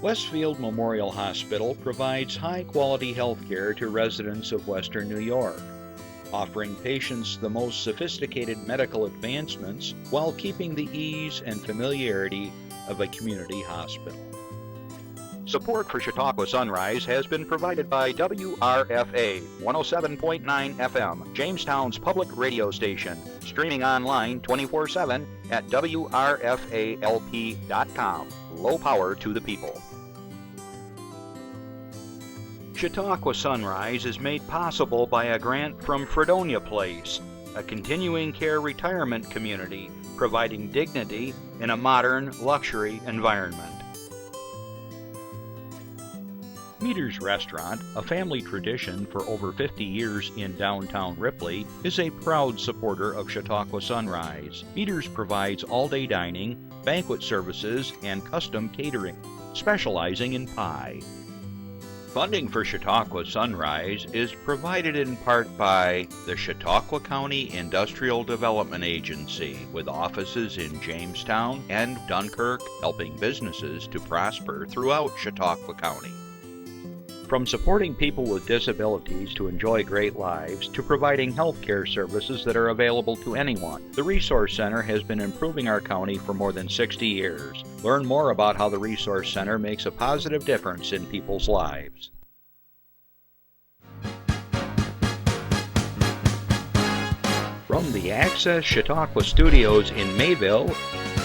Westfield Memorial Hospital provides high-quality health care to residents of Western New York, offering patients the most sophisticated medical advancements while keeping the ease and familiarity of a community hospital. Support for Chautauqua Sunrise has been provided by WRFA 107.9 FM, Jamestown's public radio station, streaming online 24/7 at WRFALP.com. Low power to the people. Chautauqua Sunrise is made possible by a grant from Fredonia Place, a continuing care retirement community providing dignity in a modern luxury environment. Meter's Restaurant, a family tradition for over 50 years in downtown Ripley, is a proud supporter of Chautauqua Sunrise. Meter's provides all-day dining, banquet services, and custom catering, specializing in pie. Funding for Chautauqua Sunrise is provided in part by the Chautauqua County Industrial Development Agency, with offices in Jamestown and Dunkirk, helping businesses to prosper throughout Chautauqua County. From supporting people with disabilities to enjoy great lives, to providing health care services that are available to anyone, the Resource Center has been improving our county for more than 60 years. Learn more about how the Resource Center makes a positive difference in people's lives. From the Access Chautauqua Studios in Mayville,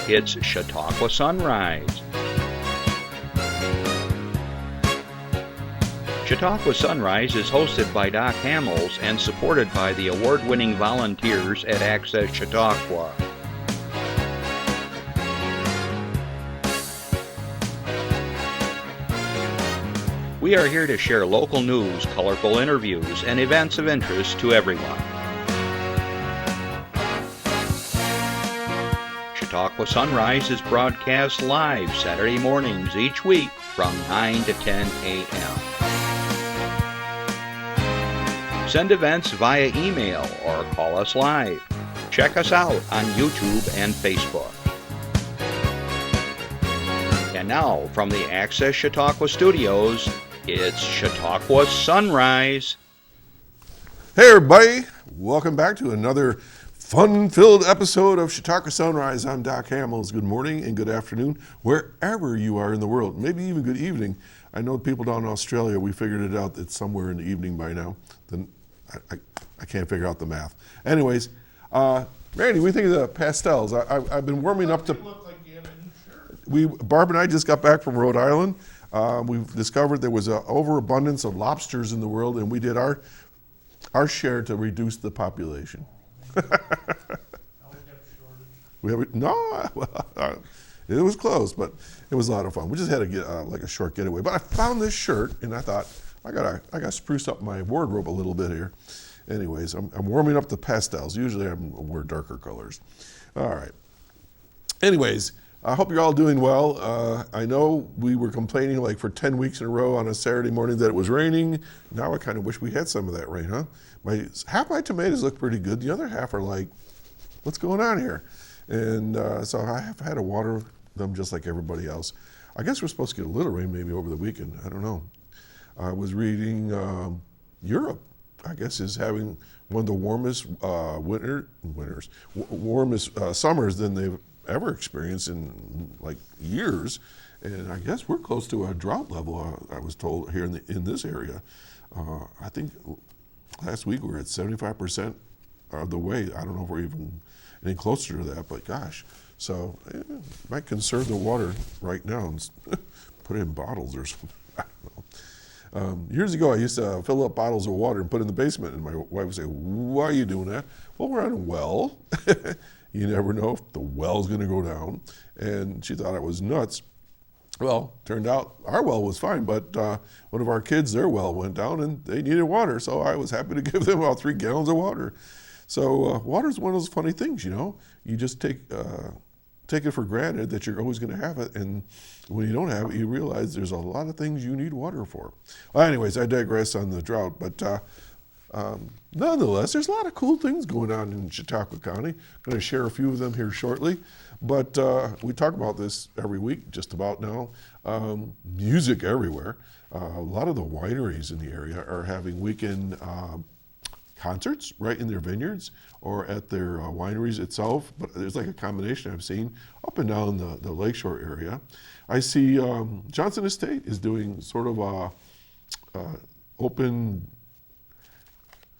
it's Chautauqua Sunrise. Chautauqua Sunrise is hosted by Doc Hamels and supported by the award-winning volunteers at Access Chautauqua. We are here to share local news, colorful interviews, and events of interest to everyone. Chautauqua Sunrise is broadcast live Saturday mornings each week from 9 to 10 a.m. Send events via email or call us live. Check us out on YouTube and Facebook. And now, from the Access Chautauqua Studios, it's Chautauqua Sunrise. Hey everybody, welcome back to another fun-filled episode of Chautauqua Sunrise. I'm Doc Hamels. Good morning and good afternoon, wherever you are in the world. Maybe even good evening. I know people down in Australia, we figured it out, it's somewhere in the evening by now. Then I can't figure out the math. Anyways, Randy, what do you think of the pastels? I've been warming up to... Look like you had a new shirt. Barb and I just got back from Rhode Island. We've discovered there was an overabundance of lobsters in the world, and we did our share to reduce the population. It was close, but it was a lot of fun. We just had to get like a short getaway. But I found this shirt, and I thought, I gotta spruce up my wardrobe a little bit here. Anyways, I'm warming up the pastels. Usually I wear darker colors. All right. Anyways, I hope you're all doing well. I know we were complaining like for 10 weeks in a row on a Saturday morning that it was raining. Now I kind of wish we had some of that rain, huh? Half my tomatoes look pretty good. The other half are like, what's going on here? And so I have had to water them just like everybody else. I guess we're supposed to get a little rain maybe over the weekend. I don't know. I was reading Europe, I guess, is having one of the warmest warmest summers than they've ever experienced in like years. And I guess we're close to a drought level, I was told, here in this area. I think last week we were at 75% of the way. I don't know if we're even any closer to that, but gosh. So might conserve the water right now and put it in bottles or something. I don't know. Years ago, I used to fill up bottles of water and put it in the basement, and my wife would say, "Why are you doing that?" Well, we're on a well. You never know if the well's going to go down. And she thought I was nuts. Well, turned out our well was fine, but one of our kids, their well went down, and they needed water, so I was happy to give them about 3 gallons of water. So water is one of those funny things, you know. You just take it for granted that you're always going to have it, and when you don't have it, you realize there's a lot of things you need water for. Well, anyways, I digress on the drought, but Nonetheless, there's a lot of cool things going on in Chautauqua County. Going to share a few of them here shortly. But we talk about this every week, just about now. Music everywhere. A lot of the wineries in the area are having weekend concerts right in their vineyards or at their wineries itself. But there's like a combination I've seen up and down the lakeshore area. I see Johnson Estate is doing sort of a open,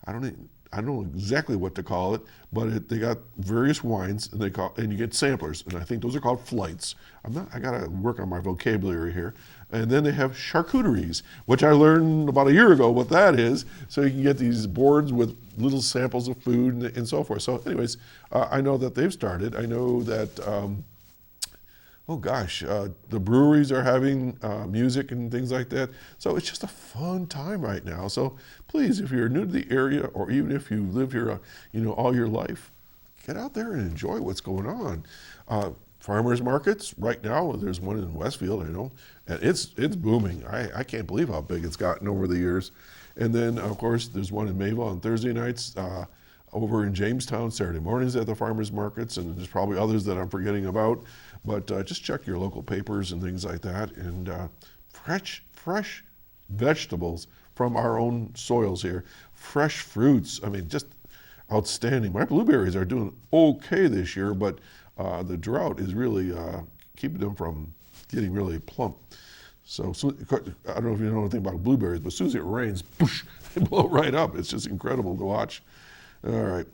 I don't know exactly what to call it, but they got various wines, and you get samplers, and I think those are called flights. I gotta work on my vocabulary here. And then they have charcuteries, which I learned about a year ago what that is. So you can get these boards with little samples of food and so forth. So anyways, I know that they've started. I know that, the breweries are having music and things like that. So it's just a fun time right now. So please, if you're new to the area, or even if you live here, all your life, get out there and enjoy what's going on. Farmers markets right now. There's one in Westfield, I know, and it's booming. I can't believe how big it's gotten over the years. And then of course there's one in Mayville on Thursday nights. Over in Jamestown Saturday mornings at the farmers markets, and there's probably others that I'm forgetting about. But just check your local papers and things like that. And fresh vegetables from our own soils here. Fresh fruits. I mean, just outstanding. My blueberries are doing okay this year, but the drought is really keeping them from getting really plump. So I don't know if you know anything about blueberries, but as soon as it rains, poosh, they blow right up. It's just incredible to watch. All right.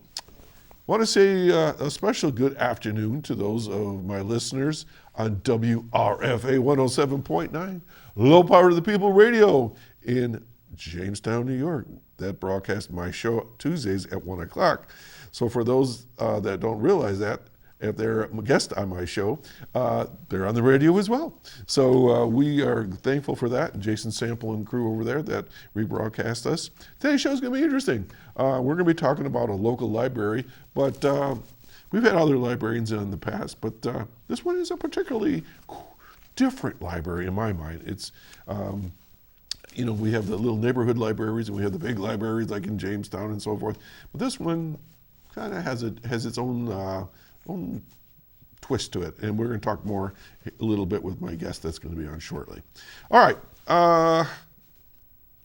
Want to say a special good afternoon to those of my listeners on WRFA 107.9, Low Power to the People Radio in Jamestown, New York. That broadcasts my show Tuesdays at 1 o'clock. So for those that don't realize that, if they're a guest on my show, they're on the radio as well. So we are thankful for that. Jason Sample and crew over there that rebroadcast us. Today's show is going to be interesting. We're going to be talking about a local library, but we've had other librarians in the past, but this one is a particularly different library in my mind. It's, we have the little neighborhood libraries and we have the big libraries like in Jamestown and so forth. But this one kind of has its own twist to it, and we're going to talk more a little bit with my guest that's going to be on shortly. All right.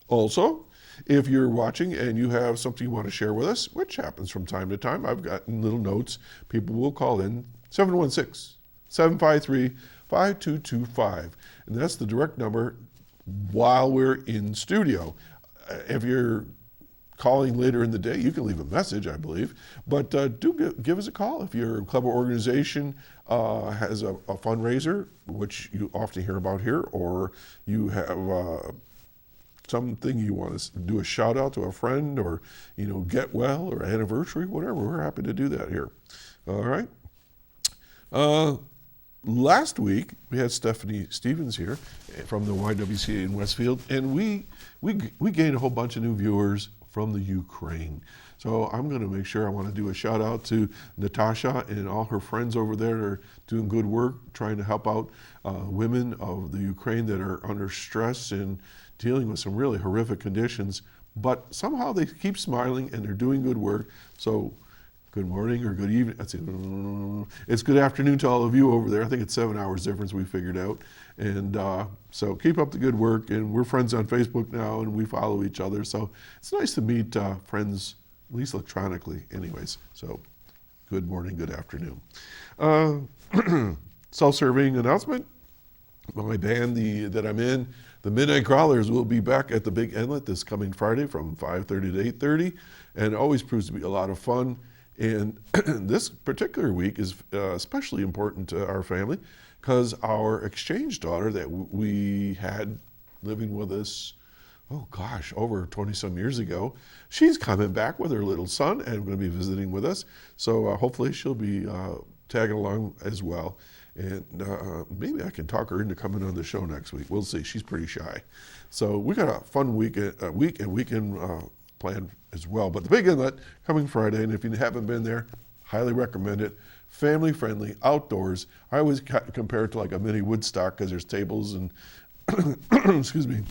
Also, if you're watching and you have something you want to share with us, which happens from time to time, I've gotten little notes. People will call in 716-753-5225, and that's the direct number while we're in studio. If you're calling later in the day, you can leave a message, I believe, but do give us a call if your club or organization has a fundraiser, which you often hear about here, or you have something you want to do a shout out to a friend, or get well or anniversary, whatever. We're happy to do that here. All right. Last week we had Stephanie Stevens here from the YWCA in Westfield, and we gained a whole bunch of new viewers from the Ukraine. So I'm going to make sure I want to do a shout out to Natasha and all her friends over there that are doing good work, trying to help out women of the Ukraine that are under stress and dealing with some really horrific conditions. But somehow they keep smiling and they're doing good work. So good morning or good evening. It's good afternoon to all of you over there. I think it's 7 hours difference we figured out. And so keep up the good work. And we're friends on Facebook now and we follow each other. So it's nice to meet friends, at least electronically anyways. So good morning, good afternoon. Self-serving announcement. My band that I'm in, the Midnight Crawlers, will be back at the Big Inlet this coming Friday from 5:30 to 8:30. And it always proves to be a lot of fun. And this particular week is especially important to our family because our exchange daughter that we had living with us, over 20-some years ago, she's coming back with her little son and going to be visiting with us. So hopefully she'll be tagging along as well. And maybe I can talk her into coming on the show next week. We'll see. She's pretty shy. So we got a fun week and weekend planned as well. But the Big Inlet coming Friday, and if you haven't been there, highly recommend it. Family friendly, outdoors. I always compare it to like a mini Woodstock because there's tables and excuse me,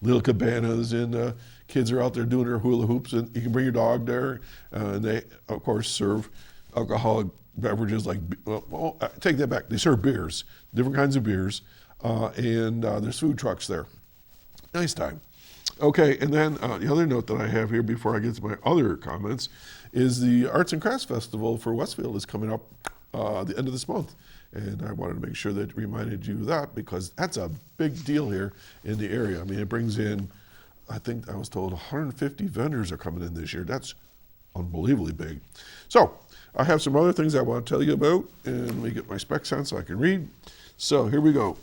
little cabanas, and kids are out there doing their hula hoops, and you can bring your dog there. And they, of course, serve alcoholic beverages like, well, I take that back. They serve beers, different kinds of beers, and there's food trucks there. Nice time. Okay, and then the other note that I have here before I get to my other comments is the Arts and Crafts Festival for Westfield is coming up the end of this month. And I wanted to make sure that reminded you of that because that's a big deal here in the area. I mean, it brings in, I think I was told 150 vendors are coming in this year. That's unbelievably big. So I have some other things I want to tell you about, and let me get my specs on so I can read. So here we go.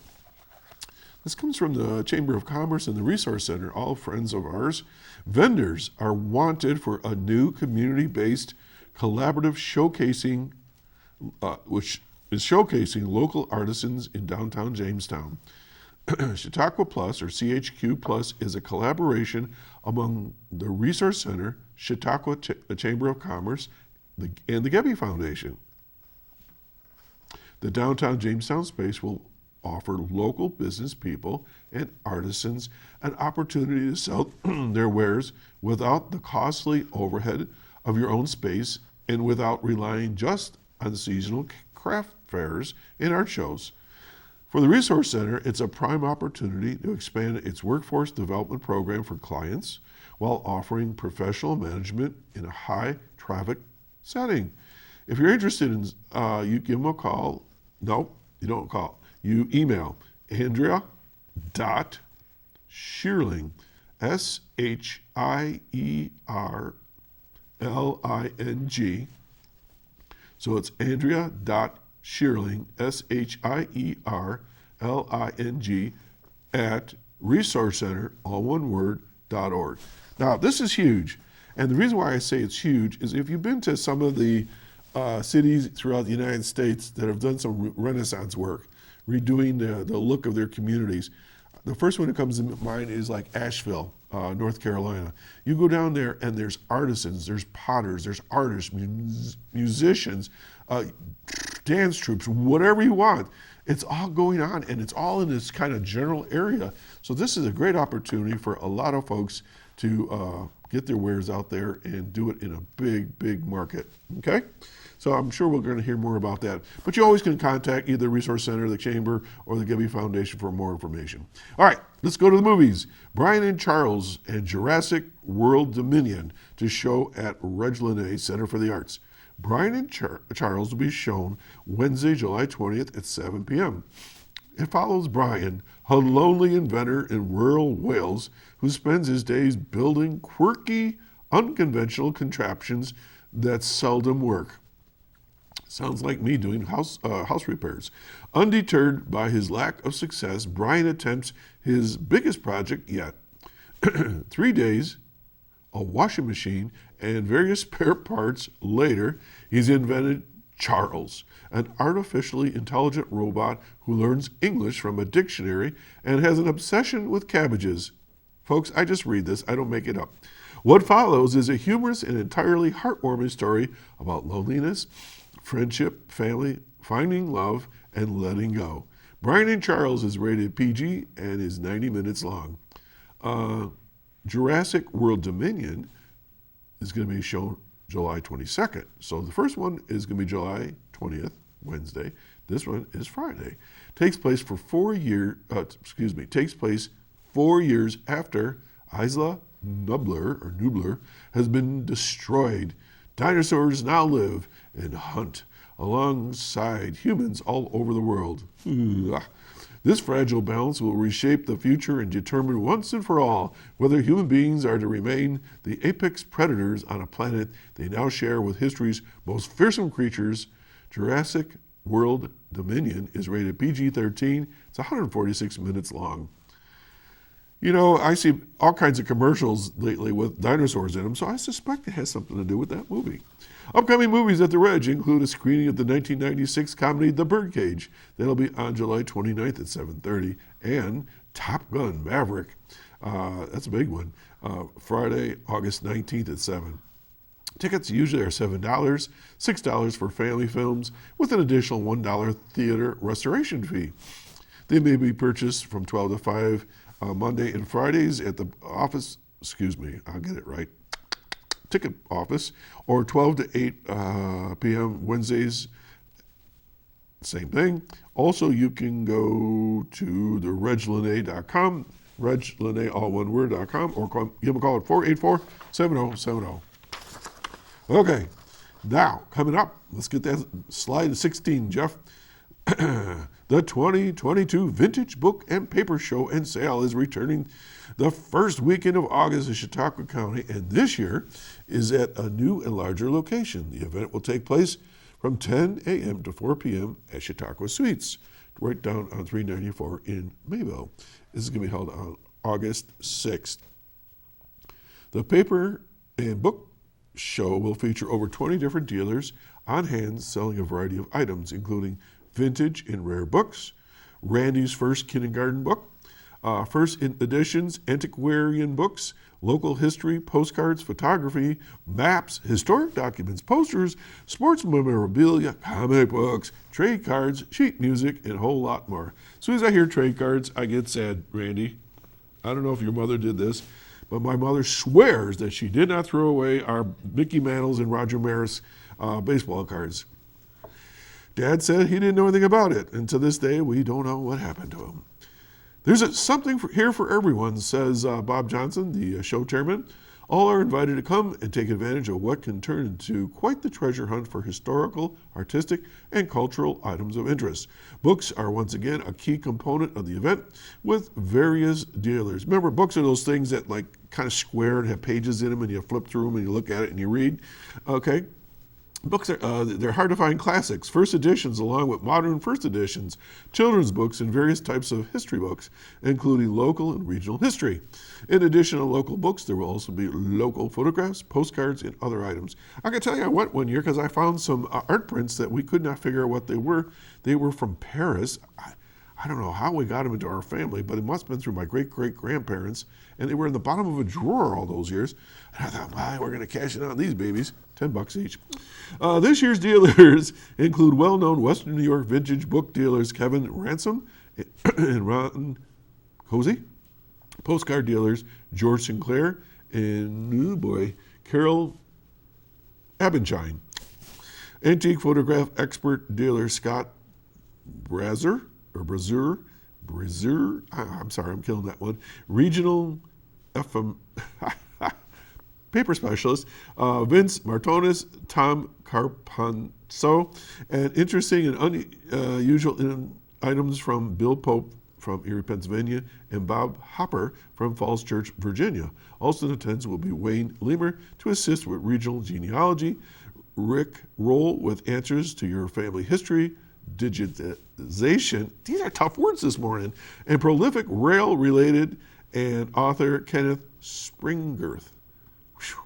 This comes from the Chamber of Commerce and the Resource Center, all friends of ours. Vendors are wanted for a new community-based collaborative showcasing, which is showcasing local artisans in downtown Jamestown. Chautauqua Plus, or CHQ Plus, is a collaboration among the Resource Center, Chautauqua Chamber of Commerce, and the Gebby Foundation. The downtown Jamestown space will offer local business people and artisans an opportunity to sell their wares without the costly overhead of your own space and without relying just on seasonal craft fairs and art shows. For the Resource Center, it's a prime opportunity to expand its workforce development program for clients while offering professional management in a high traffic setting. If you're interested in, you give them a call. No, you don't call. You email Andrea.Shearling, Sheerling. So it's Andrea.Shearling, Sheerling, at Resource Center, all one word, .org. Now, this is huge. And the reason why I say it's huge is if you've been to some of the cities throughout the United States that have done some Renaissance work, redoing the look of their communities. The first one that comes to mind is like Asheville, North Carolina. You go down there and there's artisans, there's potters, there's artists, musicians, dance troupes, whatever you want. It's all going on and it's all in this kind of general area. So this is a great opportunity for a lot of folks to get their wares out there and do it in a big, big market, okay? So I'm sure we're going to hear more about that. But you always can contact either the Resource Center, the Chamber, or the Gebby Foundation for more information. All right, let's go to the movies. Brian and Charles and Jurassic World Dominion to show at Regi Center for the Arts. Brian and Charles will be shown Wednesday, July 20th at 7 p.m. It follows Brian, a lonely inventor in rural Wales who spends his days building quirky, unconventional contraptions that seldom work. Sounds like me doing house repairs. Undeterred by his lack of success, Brian attempts his biggest project yet. 3 days, a washing machine, and various spare parts later, he's invented Charles, an artificially intelligent robot who learns English from a dictionary and has an obsession with cabbages. Folks, I just read this, I don't make it up. What follows is a humorous and entirely heartwarming story about loneliness, friendship, family, finding love, and letting go. Brian and Charles is rated PG and is 90 minutes long. Jurassic World Dominion is going to be shown July 22nd. So the first one is going to be July 20th, Wednesday. This one is Friday. Takes place 4 years after Isla Nublar has been destroyed. Dinosaurs now live and hunt alongside humans all over the world. This fragile balance will reshape the future and determine once and for all whether human beings are to remain the apex predators on a planet they now share with history's most fearsome creatures. Jurassic World Dominion is rated PG-13. It's 146 minutes long. You know, I see all kinds of commercials lately with dinosaurs in them, so I suspect it has something to do with that movie. Upcoming movies at the Regi include a screening of the 1996 comedy The Birdcage. That'll be on July 29th at 7:30. And Top Gun Maverick. That's a big one. Friday, August 19th at 7. Tickets usually are $7, $6 for family films, with an additional $1 theater restoration fee. They may be purchased from 12 to 5 Monday and Fridays at the office, I'll get it right, ticket office, or 12 to 8 p.m. Wednesdays, same thing. Also, you can go to the reglinay.com, reglinay, all one word.com, or give them a call at 484-7070. Okay, now, coming up, let's get that slide 16, Jeff. The 2022 Vintage Book and Paper Show and Sale is returning the first weekend of August in Chautauqua County, and this year is at a new and larger location. The event will take place from 10 a.m. to 4 p.m. at Chautauqua Suites, right down on 394 in Mayville. This is going to be held on August 6th. The Paper and Book Show will feature over 20 different dealers on hand selling a variety of items, including vintage and rare books, Randy's first kindergarten book, first editions, antiquarian books, local history, postcards, photography, maps, historic documents, posters, sports memorabilia, comic books, trade cards, sheet music, and a whole lot more. As soon as I hear trade cards, I get sad, Randy. I don't know if your mother did this, but my mother swears that she did not throw away our Mickey Mantles and Roger Maris baseball cards. Dad said he didn't know anything about it, and to this day, we don't know what happened to him. There's something here for everyone, says Bob Johnson, the show chairman. All are invited to come and take advantage of what can turn into quite the treasure hunt for historical, artistic, and cultural items of interest. Books are once again a key component of the event with various dealers. Remember, books are those things that like kind of square and have pages in them, and you flip through them and you look at it and you read. Okay. Books are they're hard to find classics, first editions along with modern first editions, children's books, and various types of history books, including local and regional history. In addition to local books, there will also be local photographs, postcards, and other items. I can tell you I went one year because I found some art prints that we could not figure out what they were. They were from Paris. I don't know how we got them into our family, but it must have been through my great-great-grandparents, and they were in the bottom of a drawer all those years. And I thought, wow, we're going to cash in on these babies, $10 each. This year's dealers include well-known Western New York vintage book dealers Kevin Ransom and Ron Cozy, postcard dealers George Sinclair and, oh boy, Carol Abenshine, antique photograph expert dealer Scott Brazier, I'm sorry, I'm killing that one. Regional paper specialist, Vince Martonis, Tom Carpanzo, and interesting and unusual items from Bill Pope from Erie, Pennsylvania, and Bob Hopper from Falls Church, Virginia. Also in attendance will be Wayne Leamer to assist with regional genealogy, Rick Roll with answers to your family history, digitization, these are tough words this morning, and prolific rail-related and author Kenneth Springerth. Whew.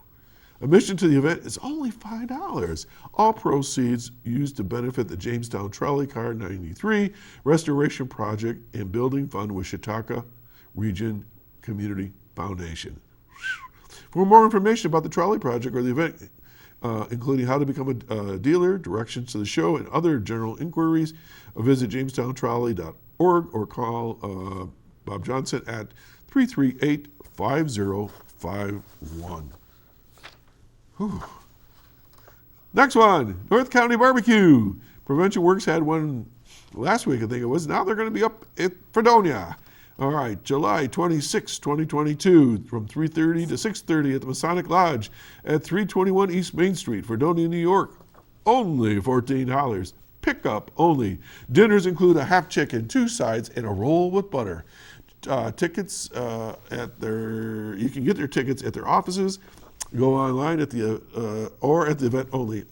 Admission to the event is only $5. All proceeds used to benefit the Jamestown Trolley Car 93 Restoration Project and Building Fund with Chautauqua Region Community Foundation. For more information about the Trolley Project or the event, including how to become a dealer, directions to the show, and other general inquiries, visit jamestowntrolley.org or call Bob Johnson at 338-5051. Whew. Next one, North County Barbecue. Prevention Works had one last week, I think it was. Now they're going to be up at Fredonia. All right, July 26, 2022, from 3:30 to 6:30 at the Masonic Lodge at 321 East Main Street, Fredonia, New York. Only $14. Pickup only. Dinners include a half chicken, 2 sides, and a roll with butter. Tickets you can get their tickets at their offices. Go online at or at the event only.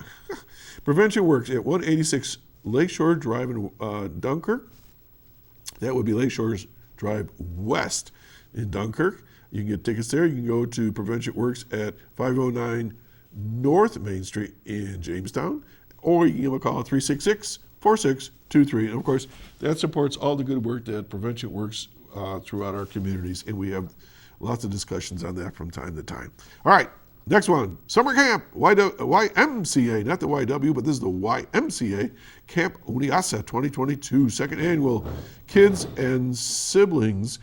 Prevention Works at 186 Lakeshore Drive in Dunkirk. That would be Lakeshore's Drive West in Dunkirk. You can get tickets there. You can go to Prevention Works at 509 North Main Street in Jamestown, or you can give them a call at 366-4623. And of course, that supports all the good work that Prevention Works throughout our communities, and we have lots of discussions on that from time to time. All right, Next one, summer camp, YMCA, not the YW, but this is the YMCA, Camp Uniasa 2022, second annual. Kids and Sibs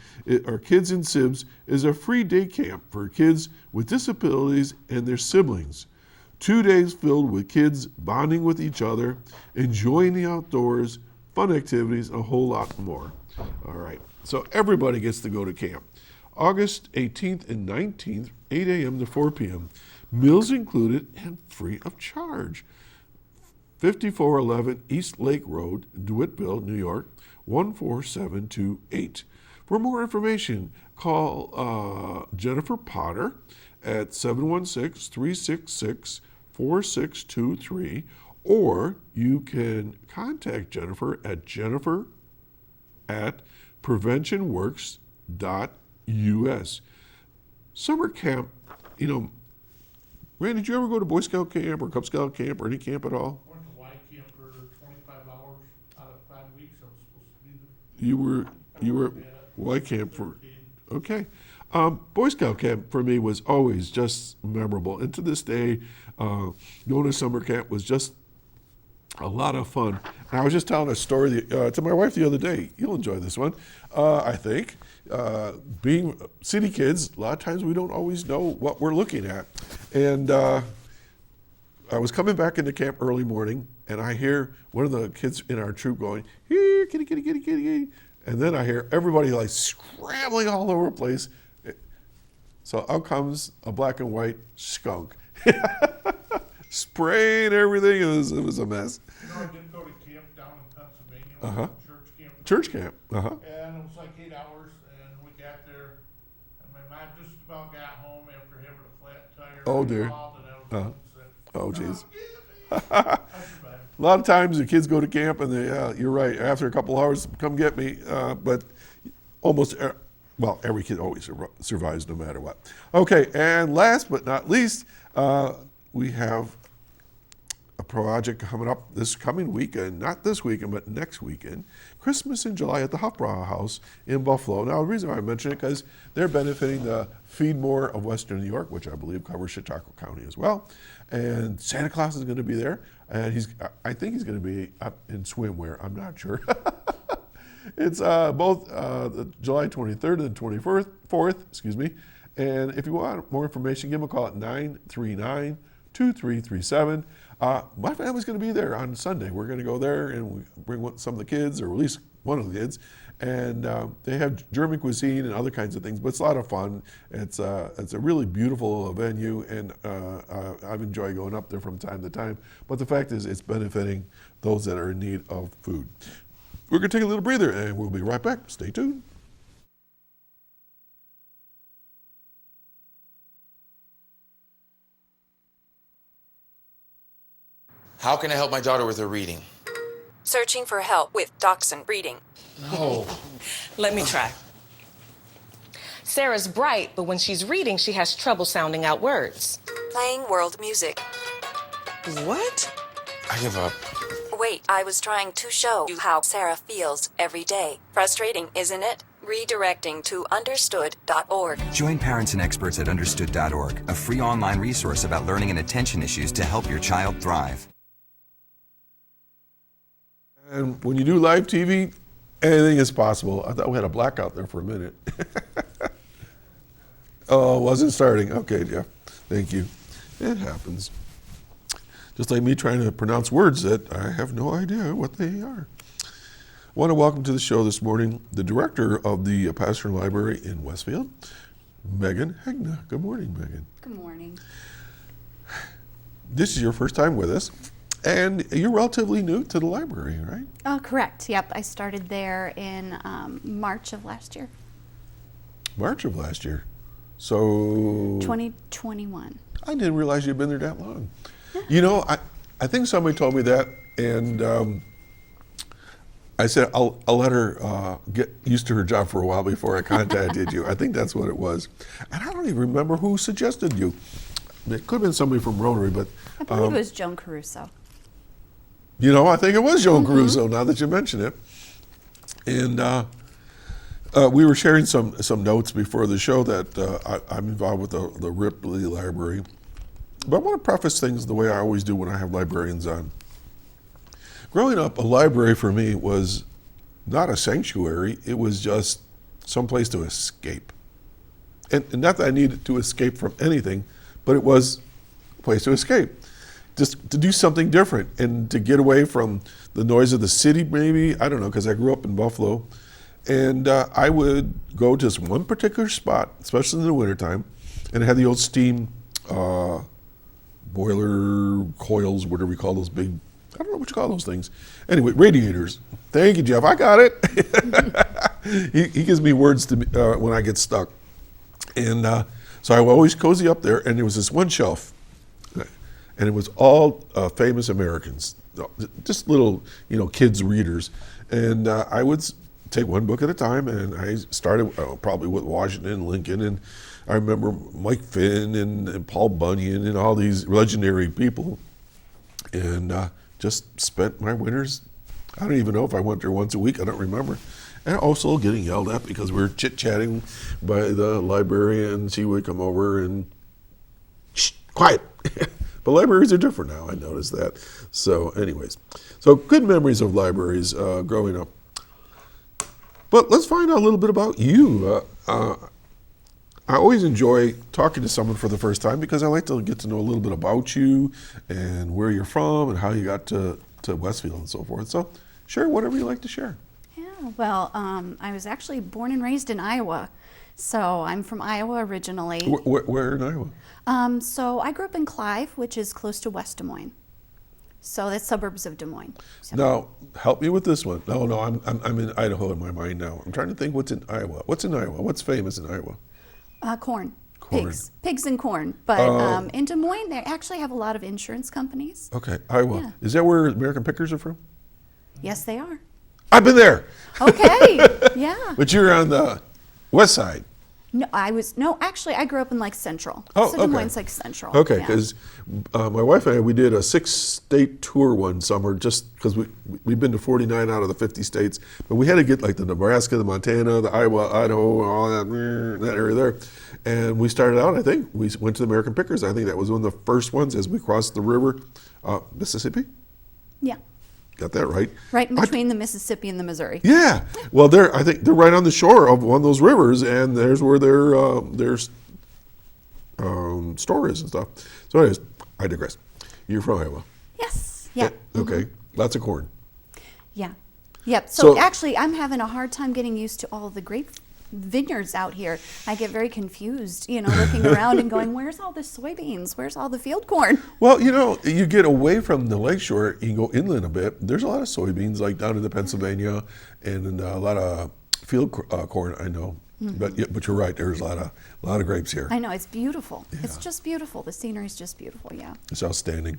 is a free day camp for kids with disabilities and their siblings. 2 days filled with kids bonding with each other, enjoying the outdoors, fun activities, and a whole lot more. All right, so everybody gets to go to camp. August 18th and 19th, 8 a.m. to 4 p.m. Meals included and free of charge. 5411 East Lake Road, DeWittville, New York, 14728. For more information, call Jennifer Potter at 716-366-4623, or you can contact Jennifer at jennifer@preventionworks.us. Summer camp, Randy, did you ever go to Boy Scout camp or Cub Scout camp or any camp at all? Went to Y camp for 25 hours out of 5 weeks. I was supposed to be there. You were Y camp for, okay. Boy Scout camp for me was always just memorable. And to this day, going to summer camp was just a lot of fun. And I was just telling a story to my wife the other day. You'll enjoy this one, I think. Being city kids, a lot of times we don't always know what we're looking at. And I was coming back into camp early morning, and I hear one of the kids in our troop going, "Here, kitty, kitty, kitty, kitty, kitty." And then I hear everybody like scrambling all over the place. So out comes a black and white skunk. Spraying everything. It was a mess. I did go to camp down in Pennsylvania. Church camp. And it was like 8 hours, and we got there, and my mom just about got home after having a flat tire. Oh, dear. Oh, geez. A lot of times the kids go to camp and you're right, after a couple hours, come get me. But every kid always survives no matter what. Okay, and last but not least, we have a project coming up this coming weekend, not this weekend, but next weekend, Christmas in July at the Hofbrauer House in Buffalo. Now, the reason why I mention it is because they're benefiting the Feed More of Western New York, which I believe covers Chautauqua County as well. And Santa Claus is going to be there, and I think he's going to be up in swimwear. I'm not sure. It's both July 23rd and 24th, And if you want more information, give them a call at 939-2337. My family's going to be there on Sunday. We're going to go there and bring some of the kids, or at least one of the kids. And they have German cuisine and other kinds of things, but it's a lot of fun. It's a really beautiful venue, and I've enjoyed going up there from time to time. But the fact is, it's benefiting those that are in need of food. We're going to take a little breather, and we'll be right back. Stay tuned. How can I help my daughter with her reading? Searching for help with dachshund breeding. No. Let me try. Sarah's bright, but when she's reading, she has trouble sounding out words. Playing world music. What? I give up. Wait, I was trying to show you how Sarah feels every day. Frustrating, isn't it? Redirecting to understood.org. Join parents and experts at understood.org, a free online resource about learning and attention issues to help your child thrive. And when you do live TV, anything is possible. I thought we had a blackout there for a minute. Oh, it wasn't starting. Okay, Jeff. Thank you. It happens. Just like me trying to pronounce words that I have no idea what they are. I want to welcome to the show this morning the director of the Patterson Library in Westfield, Megan Hegna. Good morning, Megan. Good morning. This is your first time with us, and you're relatively new to the library, right? Correct. Yep. I started there in March of last year. March of last year. So 2021. I didn't realize you'd been there that long. You know, I think somebody told me that, and I said I'll let her get used to her job for a while before I contacted you. I think that's what it was. And I don't even remember who suggested you. It could have been somebody from Rotary, but I believe it was Joan Caruso. You know, I think it was Joan Caruso, now that you mention it. And we were sharing some notes before the show that I'm involved with the Ripley Library but I want to preface things the way I always do when I have librarians on. Growing up, a library for me was not a sanctuary. It was just some place to escape. And not that I needed to escape from anything, but it was a place to escape. Just to do something different and to get away from the noise of the city, maybe. I don't know, because I grew up in Buffalo. And I would go to this one particular spot, especially in the wintertime, and it had the old steam boiler coils, whatever you call those big, I don't know what you call those things. Anyway, radiators. Thank you, Jeff. I got it. he gives me words to when I get stuck. And so I would always cozy up there, and there was this one shelf, and it was all famous Americans, just little, kids readers. And I would take one book at a time, and I started probably with Washington, Lincoln, and I remember Mike Finn and Paul Bunyan and all these legendary people, and just spent my winters. I don't even know if I went there once a week. I don't remember. And also getting yelled at because we were chit-chatting by the librarian. She would come over and, shh, quiet. But libraries are different now, I noticed that. So anyways, so good memories of libraries growing up. But let's find out a little bit about you. I always enjoy talking to someone for the first time because I like to get to know a little bit about you and where you're from and how you got to Westfield and so forth. So share whatever you like to share. Yeah, well, I was actually born and raised in Iowa. So I'm from Iowa originally. Where in Iowa? So I grew up in Clive, which is close to West Des Moines. So that's suburbs of Des Moines. So. Now, help me with this one. No, I'm in Idaho in my mind now. I'm trying to think what's in Iowa. What's in Iowa? What's famous in Iowa? Corn. Corn. Pigs and corn. But in Des Moines, they actually have a lot of insurance companies. Okay, Iowa. Yeah. Is that where American Pickers are from? Yes, they are. I've been there. Okay, yeah. But you're on the west side. No, actually, I grew up in like Central. Oh, so Des okay. Moines like Central. Okay, yeah. because my wife and I, we did a 6-state tour one summer just because we've been to 49 out of the 50 states, but we had to get like the Nebraska, the Montana, the Iowa, Idaho, all that area there. And we started out, I think, we went to the American Pickers. I think that was one of the first ones as we crossed the river, Mississippi. Yeah. Got that right? Right in between the Mississippi and the Missouri. Yeah. Well, I think they're right on the shore of one of those rivers, and there's where their store is and stuff. So anyways, I digress. You're from Iowa. Yes. Yeah. Okay. Lots of corn. Yeah. Yep. So So- actually, I'm having a hard time getting used to all the grape vineyards out here. I get very confused, looking around and going, where's all the soybeans? Where's all the field corn? Well, you get away from the lakeshore, you can go inland a bit. There's a lot of soybeans, like down in Pennsylvania, and a lot of field corn, I know. Mm-hmm. But you're right, there's a lot of grapes here. I know, it's beautiful. Yeah. It's just beautiful. The scenery's just beautiful, yeah. It's outstanding.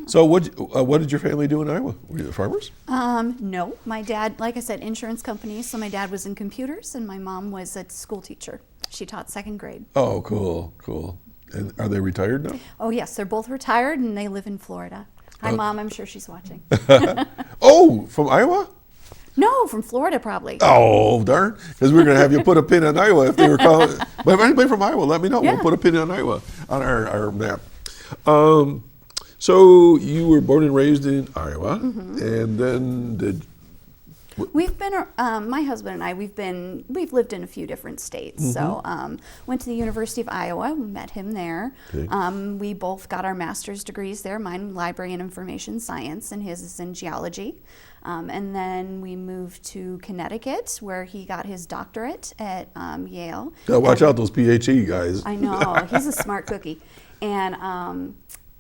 So what did your family do in Iowa? Were you farmers? No, my dad, like I said, insurance company. So my dad was in computers and my mom was a school teacher. She taught second grade. Oh, cool. And are they retired now? Oh yes, they're both retired and they live in Florida. Hi Mom, I'm sure she's watching. Oh, from Iowa? No, from Florida probably. Oh, darn. Because we're going to have you put a pin on Iowa if they were calling. But if anybody from Iowa, let me know. Yeah. We'll put a pin on Iowa on our map. So you were born and raised in Iowa, and then We've been, my husband and I, we've lived in a few different states. So went to the University of Iowa, met him there. Okay. We both got our master's degrees there, mine library and information science and his is in geology. And then we moved to Connecticut where he got his doctorate at Yale. gotta watch out those PhD guys. I know, he's a smart cookie. And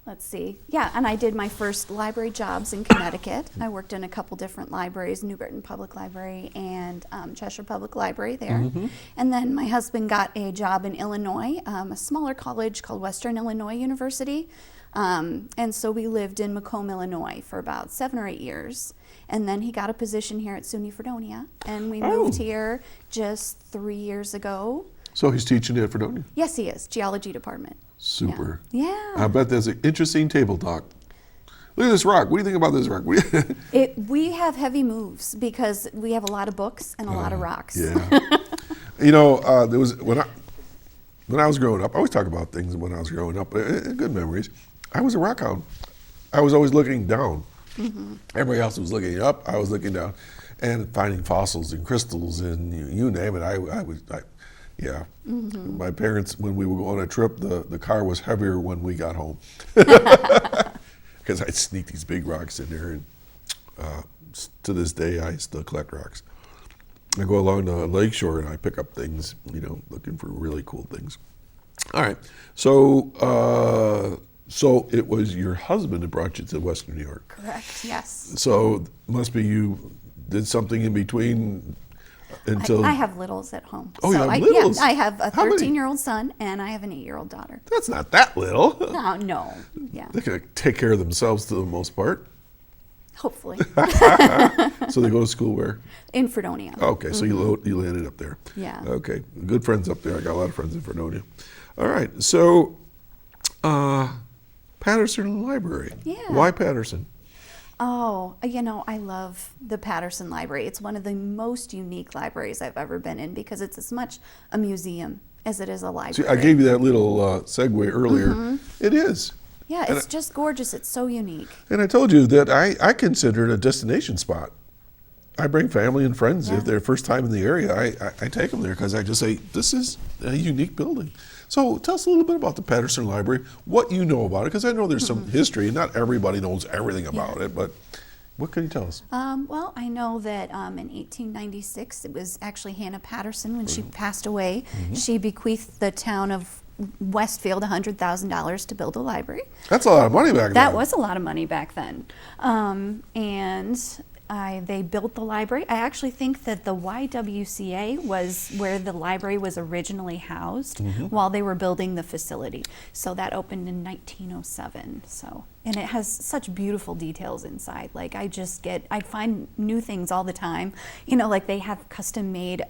let's see. Yeah, and I did my first library jobs in Connecticut. I worked in a couple different libraries, New Britain Public Library and Cheshire Public Library there. And then my husband got a job in Illinois, a smaller college called Western Illinois University. And so we lived in Macomb, Illinois for about 7 or 8 years. And then he got a position here at SUNY Fredonia. And we moved here just 3 years ago. So he's teaching at Fredonia? Yes, he is. Geology department. Super. Yeah. I bet that's an interesting table talk. Look at this rock. What do you think about this rock? We have heavy moves because we have a lot of books and a lot of rocks. Yeah. There was when I was growing up, I always talk about things when I was growing up, good memories. I was a rock hound. I was always looking down. Everybody else was looking up, I was looking down, and finding fossils and crystals and you name it. Yeah. My parents, when we would go on a trip, the car was heavier when we got home. Because I'd sneak these big rocks in there, and to this day, I still collect rocks. I go along the lakeshore and I pick up things, looking for really cool things. All right, so it was your husband that brought you to Western New York. Correct, yes. So must be you did something in between until... I have littles at home. Oh, you have littles? Yeah, I have a How many? 13-year-old son and I have an 8-year-old daughter. That's not that little. No, yeah. They can take care of themselves to the most part. Hopefully. So they go to school where? In Fredonia. Okay, so you landed up there. Yeah. Okay, good friends up there. I got a lot of friends in Fredonia. All right, so Patterson Library. Yeah. Why Patterson? Oh, I love the Patterson Library. It's one of the most unique libraries I've ever been in because it's as much a museum as it is a library. See, I gave you that little segue earlier. It is. Yeah, it's just gorgeous. It's so unique. And I told you that I consider it a destination spot. I bring family and friends if they're first time in the area. I take them there because I just say, this is a unique building. So tell us a little bit about the Patterson Library, what you know about it, because I know there's some history, and not everybody knows everything about it, but what can you tell us? Well, I know that in 1896, it was actually Hannah Patterson, when she passed away, she bequeathed the town of Westfield $100,000 to build a library. That's a lot of money back then. That was a lot of money back then. They built the library. I actually think that the YWCA was where the library was originally housed while they were building the facility. So that opened in 1907. And it has such beautiful details inside. Like I find new things all the time. Like they have custom made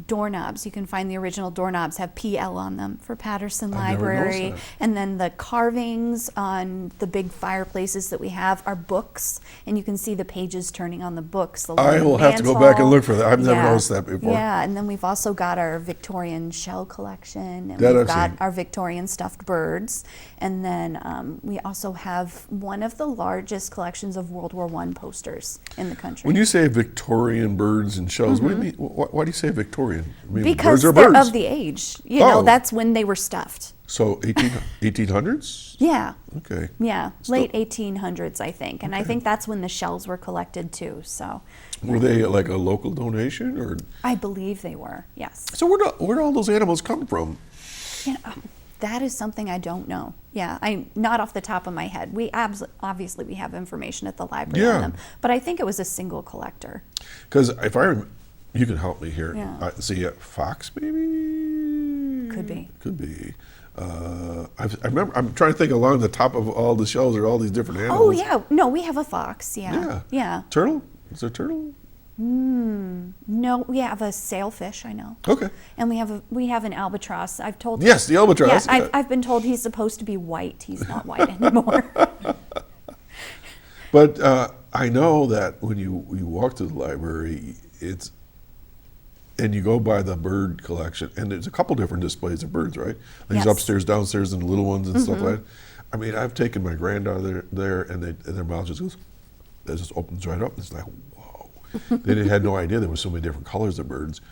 doorknobs. You can find the original doorknobs have PL on them for Patterson Library. And then the carvings on the big fireplaces that we have are books, and you can see the pages turning on the books. I will have to go back and look for that. I've never noticed that before. Yeah, and then we've also got our Victorian shell collection, and we've got our Victorian stuffed birds, and then we also have one of the largest collections of World War I posters in the country. When you say Victorian birds and shells, what do you mean? Why do you say Victorian? I mean, because birds are they're birds. of the age. That's when they were stuffed. So 1800s? Yeah. Okay. Yeah, late 1800s, I think. And I think that's when the shells were collected too. So. Were they like a local donation, or? I believe they were, yes. So where do all those animals come from? That is something I don't know. Yeah, not off the top of my head. We obviously we have information at the library on them, but I think it was a single collector. Because if I remember, you can help me here. Yeah. See, fox maybe? Could be. Could be. I remember, I'm trying to think along the top of all the shells are all these different animals. Oh, yeah. No, we have a fox. Yeah. Turtle? Is there a turtle? No, we have a sailfish, I know. Okay. And we have an albatross. I've told. Yes, the albatross. Yeah, I've been told he's supposed to be white. He's not white anymore. But I know that when you walk to the library, and you go by the bird collection, and there's a couple different displays of birds, right? There's upstairs, downstairs, and the little ones and stuff like that. I mean, I've taken my granddaughter there, and their mouth just goes, it just opens right up. It's like, whoa. They had no idea there were so many different colors of birds.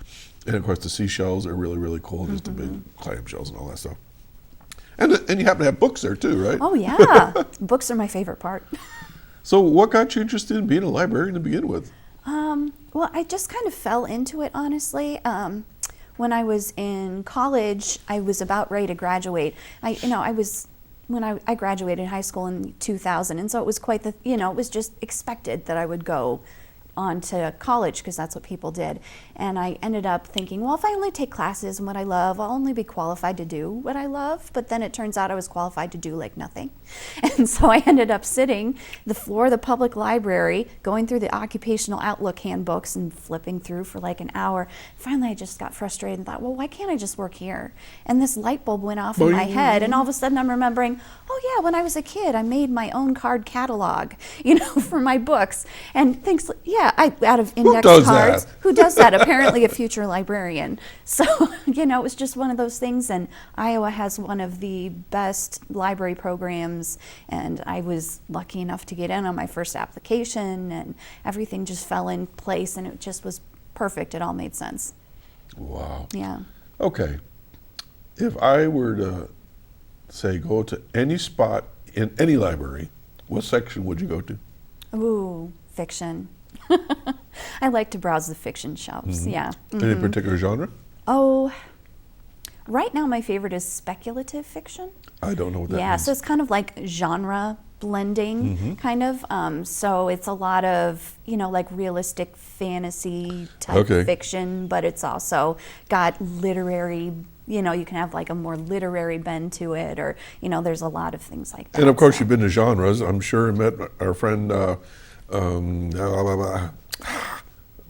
And of course, the seashells are really, really cool, just the big clam shells and all that stuff. And you happen to have books there too, right? Oh, yeah. Books are my favorite part. So what got you interested in being a librarian to begin with? Well, I just kind of fell into it, honestly. When I was in college, I was about ready to graduate. I graduated high school in 2000, and so it was quite it was just expected that I would go on to college because that's what people did. And I ended up thinking, well, if I only take classes in what I love, I'll only be qualified to do what I love. But then it turns out I was qualified to do like nothing. And so I ended up sitting the floor of the public library, going through the occupational outlook handbooks and flipping through for like an hour. Finally, I just got frustrated and thought, well, why can't I just work here? And this light bulb went off in my head, and all of a sudden I'm remembering, oh yeah, when I was a kid, I made my own card catalog, for my books and things. Yeah, Yeah, out of index does cards. that? Who does that? Apparently a future librarian. So, it was just one of those things, and Iowa has one of the best library programs, and I was lucky enough to get in on my first application, and everything just fell in place, and it just was perfect. It all made sense. Wow. Yeah. Okay. If I were to say go to any spot in any library, what section would you go to? Ooh, fiction. I like to browse the fiction shelves, yeah. Any particular genre? Oh, right now my favorite is speculative fiction. I don't know what that Yeah, means. so it's kind of like genre blending, kind of. So it's a lot of, like realistic fantasy type fiction, but it's also got literary, you can have like a more literary bend to it, or, there's a lot of things like that. And of course, you've been to genres, I'm sure, and met our friend,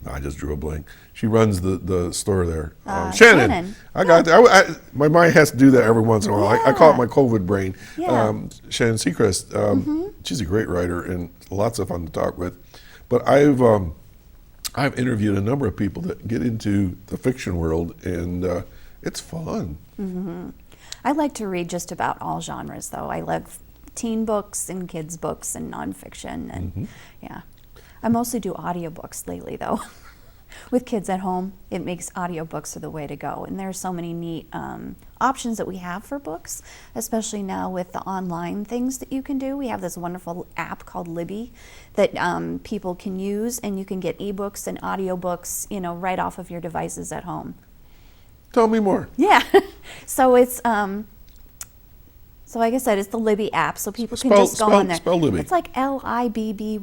I just drew a blank. She runs the store there. Shannon. I got that. My mind has to do that every once in a while. I call it my COVID brain. Yeah. Shannon Seacrest. She's a great writer and lots of fun to talk with. But I've interviewed a number of people that get into the fiction world, and it's fun. I like to read just about all genres, though. I love teen books and kids books and nonfiction, and yeah. I mostly do audiobooks lately, though. With kids at home, it makes audiobooks are the way to go. And there are so many neat options that we have for books, especially now with the online things that you can do. We have this wonderful app called Libby that people can use, and you can get ebooks and audiobooks, right off of your devices at home. Tell me more. Yeah. So it's so like I said, it's the Libby app, so people can just go on there. Spell Libby. It's like Libby.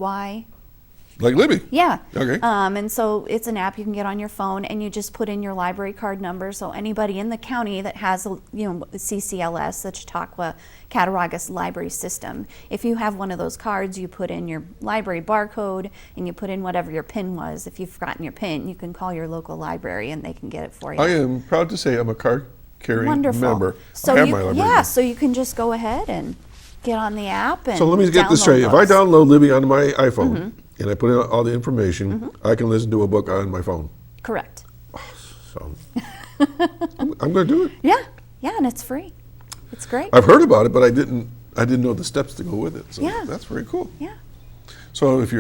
Like Libby? Yeah. Okay. And so it's an app you can get on your phone, and you just put in your library card number. So anybody in the county that has CCLS, the Chautauqua Cattaraugus Library System, if you have one of those cards, you put in your library barcode and you put in whatever your PIN was. If you've forgotten your PIN, you can call your local library and they can get it for you. I am proud to say I'm a card-carrying member. So I have my library. so you can just go ahead and get on the app and So let me get this download straight. If I books. download Libby on my iPhone and I put in all the information, I can listen to a book on my phone. Correct. So I'm going to do it. Yeah, and it's free. It's great. I've heard about it, but I didn't know the steps to go with it. So Yeah. that's very cool. Yeah. So if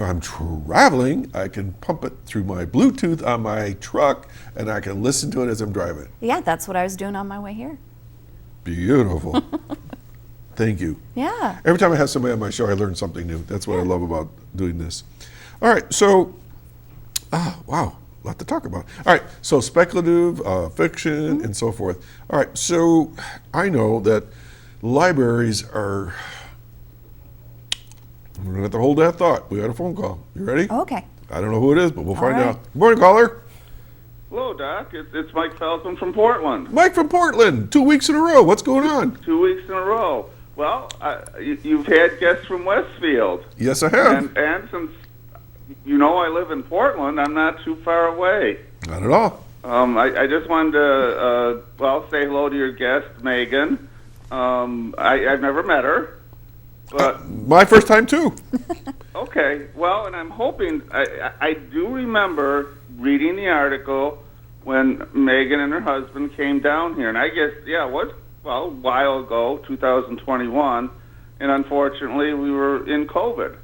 I'm traveling, I can pump it through my Bluetooth on my truck, and I can listen to it as I'm driving. Yeah, that's what I was doing on my way here. Beautiful. Thank you. Yeah. Every time I have somebody on my show, I learn something new. That's what I love about doing this. All right, so, wow, a lot to talk about. All right, so speculative, fiction, and so forth. All right, so I know that libraries are, we're going to have to hold that thought. We got a phone call. You ready? Okay. I don't know who it is, but we'll find right. out. Good morning, caller. Hello, Doc. It's Mike Feldman from Portland. Mike from Portland, 2 weeks in a row. What's going on? 2 weeks in a row. Well, you've had guests from Westfield. Yes, I have. And since I live in Portland, I'm not too far away. Not at all. I just wanted to, say hello to your guest, Megan. I've never met her. But my first time, too. Okay. Well, and I'm hoping, I do remember reading the article when Megan and her husband came down here. And I guess, it was, a while ago, 2021. And unfortunately, we were in COVID.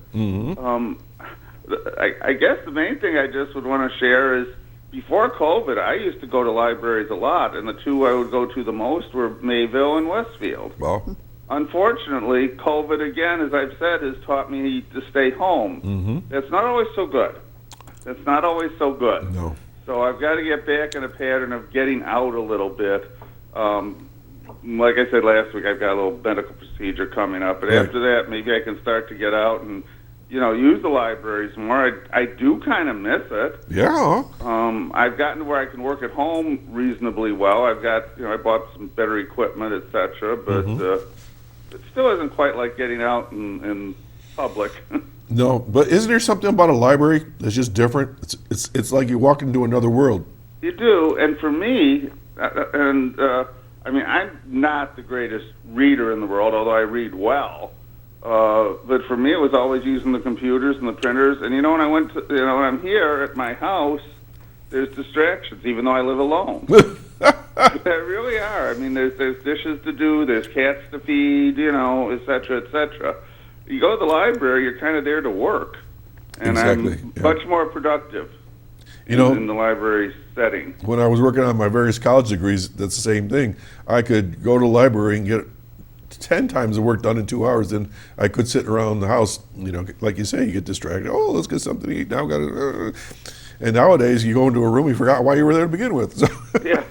I guess the main thing I just would want to share is, before COVID, I used to go to libraries a lot. And the two I would go to the most were Mayville and Westfield. Well, unfortunately, COVID, again, as I've said, has taught me to stay home. That's not always so good. No. So I've got to get back in a pattern of getting out a little bit. Like I said last week, I've got a little medical procedure coming up. But Right. after that, maybe I can start to get out and, use the libraries more. I do kind of miss it. Yeah. I've gotten to where I can work at home reasonably well. I've got, I bought some better equipment, etc. But it still isn't quite like getting out in public. No, but isn't there something about a library that's just different? It's like you walk into another world. You do, and for me, I'm not the greatest reader in the world, although I read well. But for me, it was always using the computers and the printers. And when I went to, when I'm here at my house, there's distractions, even though I live alone. There really are. I mean, there's dishes to do, there's cats to feed, et cetera, et cetera. You go to the library, you're kind of there to work. And Exactly, I'm yeah. much more productive in the library setting. When I was working on my various college degrees, that's the same thing. I could go to the library and get 10 times the work done in 2 hours than I could sit around the house. Like you say, you get distracted. Oh, let's get something to eat. Now got to. And nowadays, you go into a room, you forgot why you were there to begin with. So. Yeah.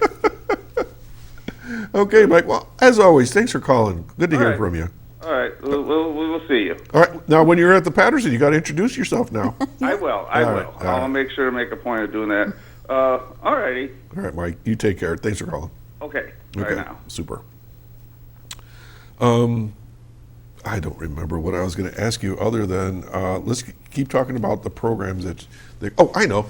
Okay, Mike. Well, as always, thanks for calling. Good to All hear right. from you. All right. We'll see you. All right. Now, when you're at the Patterson, you got to introduce yourself now. I will. All right. I'll make sure to make a point of doing that. All righty. All right, Mike. You take care. Thanks for calling. Okay. Bye now. Super. I don't remember what I was going to ask you other than let's keep talking about the programs that I know.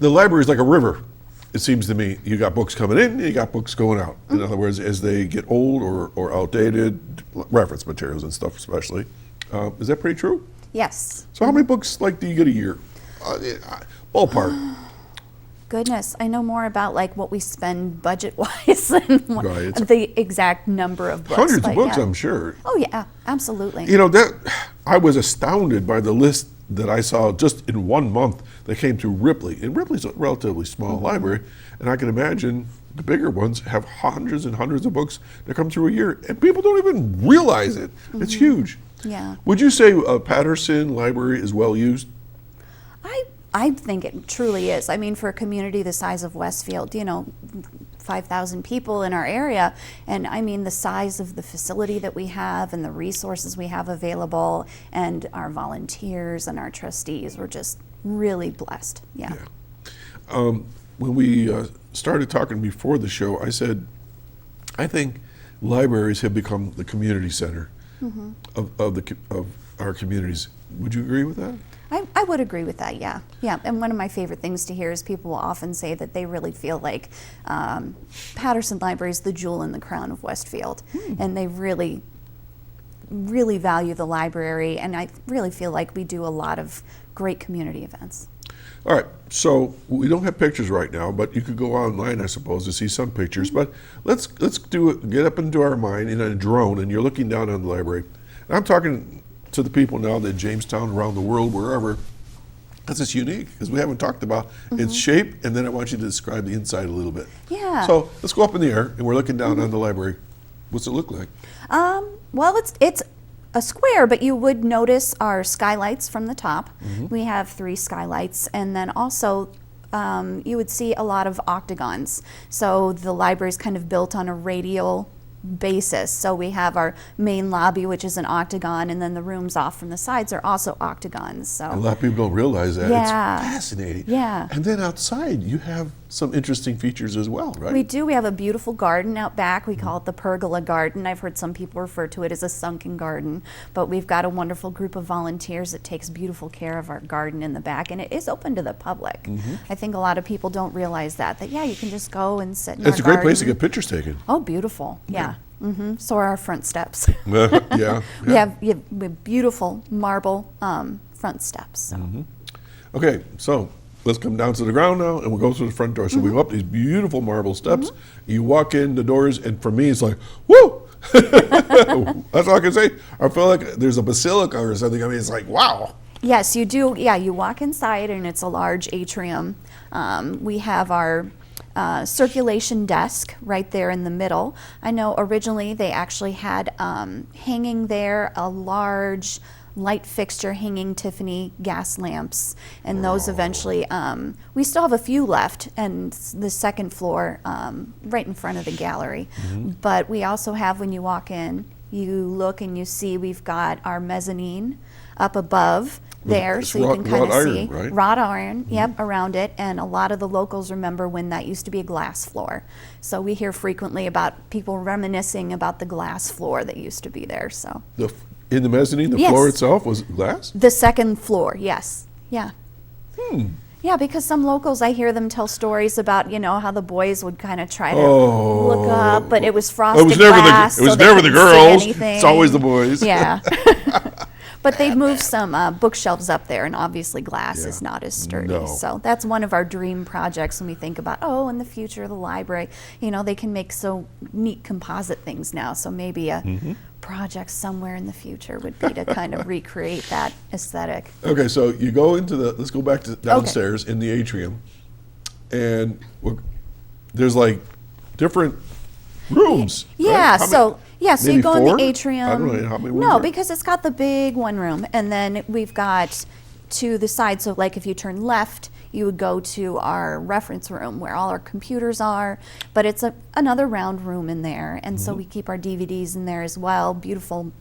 The library is like a river, it seems to me. You got books coming in, you got books going out. In other words, as they get old or outdated, reference materials and stuff especially. Is that pretty true? Yes. So how many books do you get a year? Ballpark. Goodness, I know more about like what we spend budget-wise than Right. the exact number of books. Hundreds but of books, yeah. I'm sure. Oh yeah, absolutely. That I was astounded by the list that I saw just in 1 month that came through Ripley. And Ripley's a relatively small library, and I can imagine the bigger ones have hundreds and hundreds of books that come through a year, and people don't even realize it. It's huge. Yeah. Would you say Patterson Library is well used? I think it truly is. I mean, for a community the size of Westfield, 5,000 people in our area, and I mean the size of the facility that we have and the resources we have available and our volunteers and our trustees, we're just really blessed. Yeah. When we started talking before the show, I said, I think libraries have become the community center of our communities. Would you agree with that? I would agree with that, yeah. Yeah, and one of my favorite things to hear is people will often say that they really feel like Patterson Library is the jewel in the crown of Westfield. And they really, really value the library, and I really feel like we do a lot of great community events. All right, so we don't have pictures right now, but you could go online, I suppose, to see some pictures. But let's do it. Get up into our mind in a drone, and you're looking down on the library. And I'm talking to the people now that Jamestown, around the world, wherever, because it's unique, because we haven't talked about its shape, and then I want you to describe the inside a little bit. Yeah. So let's go up in the air, and we're looking down on the library. What's it look like? Well, it's a square, but you would notice our skylights from the top. We have 3 skylights, and then also you would see a lot of octagons. So the library is kind of built on a radial basis. So we have our main lobby, which is an octagon, and then the rooms off from the sides are also octagons. So A lot of people don't realize that. Yeah. It's fascinating. Yeah. And then outside, you have some interesting features as well, right? we do. We have a beautiful garden out back. We call it the Pergola Garden. I've heard some people refer to it as a sunken garden, but we've got a wonderful group of volunteers that takes beautiful care of our garden in the back, and it is open to the public. I think a lot of people don't realize that yeah, you can just go and sit in It's a our great place to garden. get pictures taken. Oh, beautiful. Yeah. So are our front steps. Yeah. We have beautiful marble front steps. So. Okay, so let's come down to the ground now, and we'll go through the front door. So we go up these beautiful marble steps. You walk in the doors, and for me, it's like, woo! That's all I can say. I feel like there's a basilica or something. I mean, it's like, wow. Yes, you do. Yeah, you walk inside, and it's a large atrium. We have our circulation desk right there in the middle. I know originally they actually had hanging there a large light fixture hanging Tiffany gas lamps, and those eventually, we still have a few left, and the second floor right in front of the gallery. But we also have, when you walk in, you look and you see we've got our mezzanine up above there, It's so you can kind wrought of iron, see right? wrought iron, yep, around it. And a lot of the locals remember when that used to be a glass floor. So we hear frequently about people reminiscing about the glass floor that used to be there. So In the mezzanine, the Yes. floor itself was glass? the second floor, yes, yeah. Yeah, because some locals, I hear them tell stories about, how the boys would kind of try to look up, but it was frosted It was never glass, the, it was so they never the couldn't see girls. anything. It's always the boys. Yeah. But they moved some bookshelves up there, and obviously glass Yeah. is not as sturdy. No. So that's one of our dream projects when we think about, in the future of the library, they can make so neat composite things now. So maybe a project somewhere in the future would be to kind of recreate that aesthetic. Okay, so you go into let's go back to downstairs in the atrium, and there's like different rooms. Yeah, right? so you maybe go in 4? the atrium. I don't know how many rooms No, are. because it's got the big one room, and then we've got to the side. So like if you turn left, you would go to our reference room where all our computers are, but it's another round room in there, and so we keep our DVDs in there as well. Beautiful,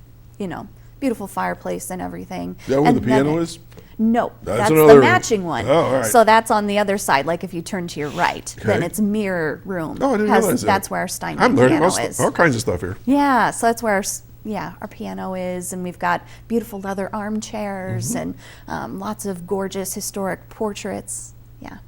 beautiful fireplace and everything. Is that where And the then piano is? No, that's another the matching one. Oh, all right. So that's on the other side. Like if you turn to your right, then Okay. it's mirror room. Oh, I didn't realize that. That's where our Steinway I'm learning piano is. all kinds of stuff here. Yeah, so that's where our piano is, and we've got beautiful leather armchairs and lots of gorgeous historic portraits. Yeah,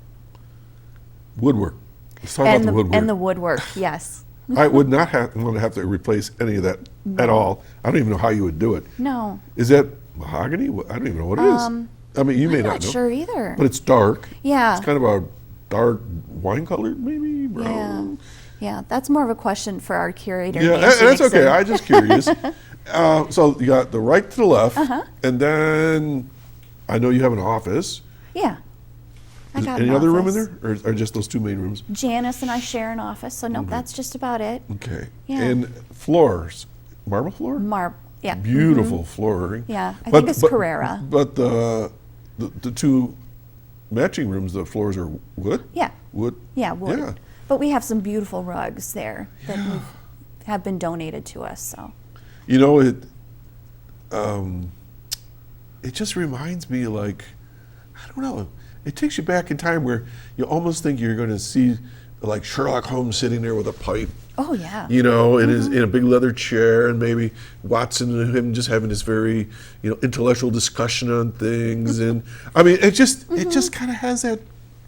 Woodwork. Let's talk about the woodwork. and the woodwork. Yes. I would not want to have to replace any of that at all. I don't even know how you would do it. No. Is that mahogany? I don't even know what it is. I mean, you may I'm not not know. sure either. But it's dark. Yeah. It's kind of a dark wine color, maybe brown. Yeah, that's more of a question for our curator. Yeah, Nancy that's okay. Nixon. I'm just curious. So you got the right to the left, Uh-huh. and then I know you have an office. Yeah. I Is got any an other room in office. there, or just those 2 main rooms? Janice and I share an office, so no, that's just about it. Okay. Yeah. And floors, marble floor? Yeah. Beautiful flooring. Yeah, I think it's Carrera. But the 2 matching rooms, the floors are wood? Yeah. Wood? Yeah, wood. Yeah. But we have some beautiful rugs there that have been donated to us. So. You know, it just reminds me, like, I don't know, it takes you back in time where you almost think you're going to see, like, Sherlock Holmes sitting there with a pipe. Oh yeah. In a big leather chair, and maybe Watson and him just having this very, intellectual discussion on things, and I mean, it just kind of has that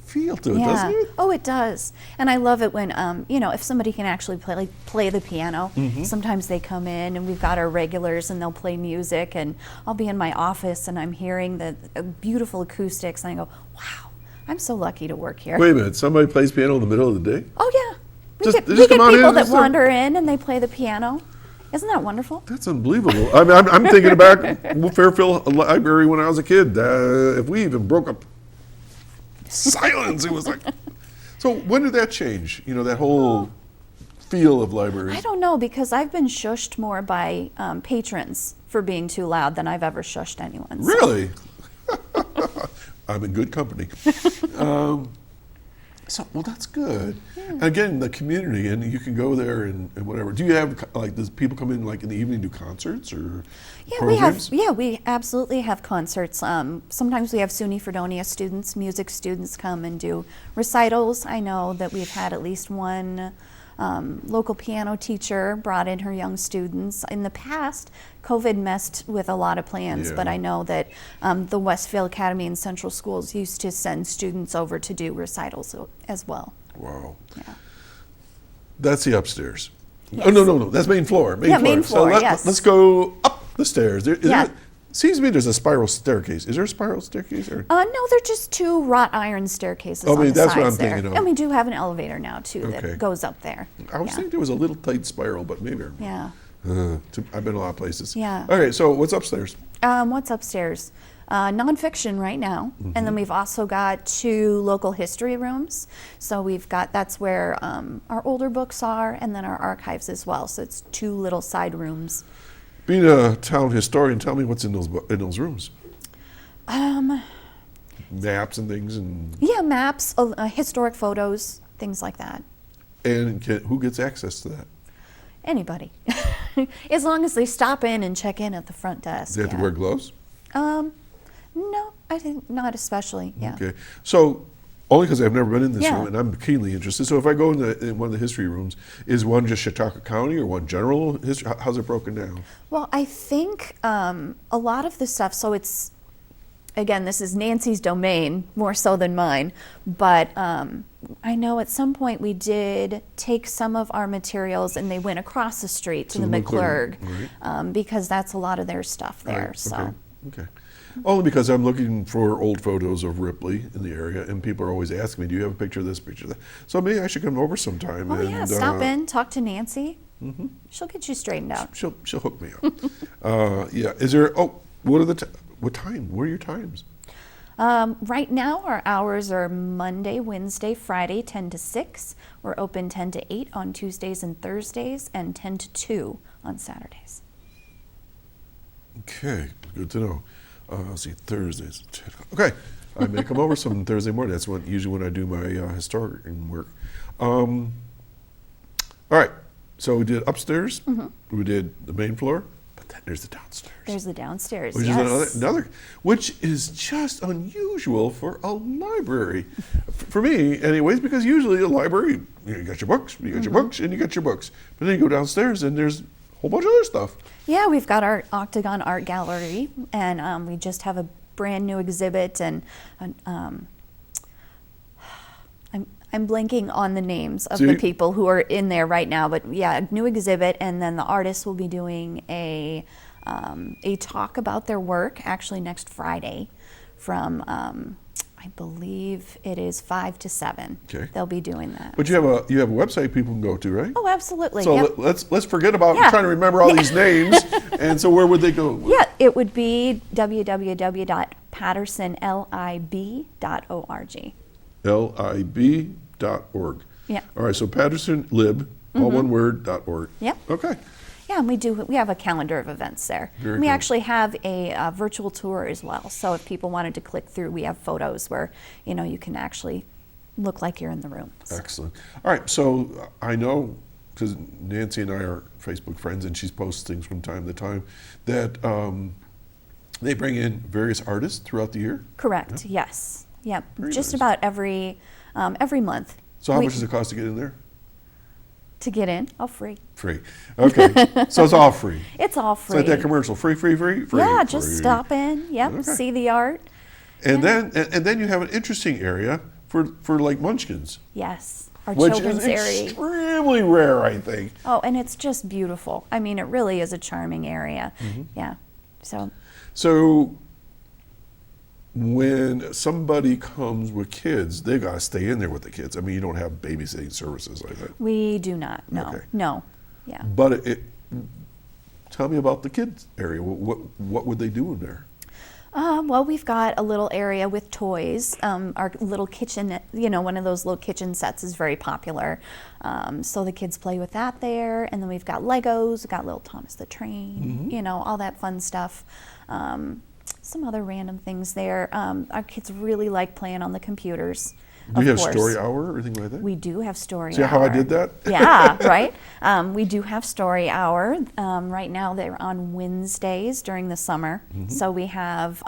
feel to it, doesn't it? Oh, it does. And I love it when, if somebody can actually play the piano. Sometimes they come in, and we've got our regulars, and they'll play music, and I'll be in my office, and I'm hearing the beautiful acoustics, and I go, wow, I'm so lucky to work here. Wait a minute, somebody plays piano in the middle of the day? Oh yeah. We Just- get, they we just get come on in people and that just start- wander in, and they play the piano. Isn't that wonderful? That's unbelievable. I mean, I'm thinking about Fairfield Library when I was a kid. If we even broke up silence, it was like. So when did that change? That whole feel of libraries. I don't know, because I've been shushed more by patrons for being too loud than I've ever shushed anyone. So. Really? I'm in good company. Well, that's good. Yeah. Again, the community, and you can go there and whatever. Do you have, does people come in, in the evening, do concerts or programs? We absolutely have concerts. Sometimes we have SUNY Fredonia students, music students come and do recitals. I know that we've had at least one local piano teacher brought in her young students. In the past, COVID messed with a lot of plans, but I know that the Westfield Academy and Central Schools used to send students over to do recitals as well. Wow. Yeah. That's the upstairs. Yes. Oh, no. That's main floor. Main floor, yes. Let's go up the stairs. Seems to me there's a spiral staircase. Is there a spiral staircase? Or? No, they're just 2 wrought iron staircases on the that's what sides I'm there. thinking of. And we do have an elevator now, too, Okay. that goes up there. I was thinking there was a little tight spiral, but maybe. Yeah. I've been a lot of places. Yeah. Okay, so what's upstairs? What's upstairs? Nonfiction right now, and then we've also got 2 local history rooms. So that's where our older books are, and then our archives as well. So it's 2 little side rooms. Being a town historian, tell me what's in those rooms. Maps and things, and Maps, historic photos, things like that. And who gets access to that? Anybody, as long as they stop in and check in at the front desk. Do they have to wear gloves? No, I think not especially. Yeah. Okay, so only because I've never been in this Yeah. room and I'm keenly interested. So if I go in one of the history rooms, is one just Chautauqua County or one general history? How's it broken down? Well, I think a lot of the stuff, so it's, again, this is Nancy's domain more so than mine, but I know at some point we did take some of our materials and they went across the street to the McClurg, right. because that's a lot of their stuff there. Right, So, okay. Okay. Only because I'm looking for old photos of Ripley in the area, and people are always asking me, do you have a picture of this, picture of that? So maybe I should come over sometime. Oh, yeah, stop in, talk to Nancy. Mm-hmm. She'll get you straightened out. She'll hook me up. Yeah. Is there, what time? What are your times? Right now, our hours are Monday, Wednesday, Friday, 10 to 6. We're open 10 to 8 on Tuesdays and Thursdays, and 10 to 2 on Saturdays. Okay, good to know. Let's see, Thursdays. Okay, I may come over some Thursday morning. That's usually when I do my historian work. All right, so we did upstairs. Mm-hmm. We did the main floor, but then there's the downstairs. There's the downstairs, which yes. is another, which is just unusual for a library, for me, anyways. Because usually a library, you got your books, you got your books, and you got your books. But then you go downstairs and there's a whole bunch of other stuff. Yeah, we've got our Octagon Art Gallery, and we just have a brand new exhibit, and I'm blanking on the names of the people who are in there right now, but yeah, a new exhibit, and then the artists will be doing a talk about their work actually next Friday from I believe it is 5 to 7. Okay. They'll be doing that. But you have a website people can go to, right? Oh, absolutely. So yep. let's forget about trying to remember all these names. And so where would they go? Yeah, it would be www.pattersonlib.org. lib.org. Yeah. All right, so Patterson Lib, all one word, .org. Yep. Okay. Yeah, and we have a calendar of events there. Very we cool. actually have a virtual tour as well. So if people wanted to click through, we have photos where you can actually look like you're in the room. Excellent. All right, so I know, because Nancy and I are Facebook friends, and she posts things from time to time, that they bring in various artists throughout the year? Correct, yes. Yep, just nice. about every month. So how much does it cost to get in there? To get in? Oh, free. Free. Okay, so it's all free. It's all It's free. like that commercial, free. Yeah, just free. stop in, Okay. see the art. And then you have an interesting area for like munchkins. Yes, our Which children's is area. extremely rare, I think. Oh, and it's just beautiful. I mean, it really is a charming area. Yeah, So when somebody comes with kids, they got to stay in there with the kids. I mean, you don't have babysitting services like that. we do not. No, Okay. no. Yeah. But tell me about the kids area. What would they do in there? Well, we've got a little area with toys. Our little kitchen, one of those little kitchen sets is very popular. So the kids play with that there. And then we've got Legos, we've got little Thomas the Train, all that fun stuff. Some other random things there. Our kids really like playing on the computers. Do you have course. story hour or anything like that? We do have story hour. See how I did that? Yeah, right. We do have story hour. Right now they're on Wednesdays during the summer. So we have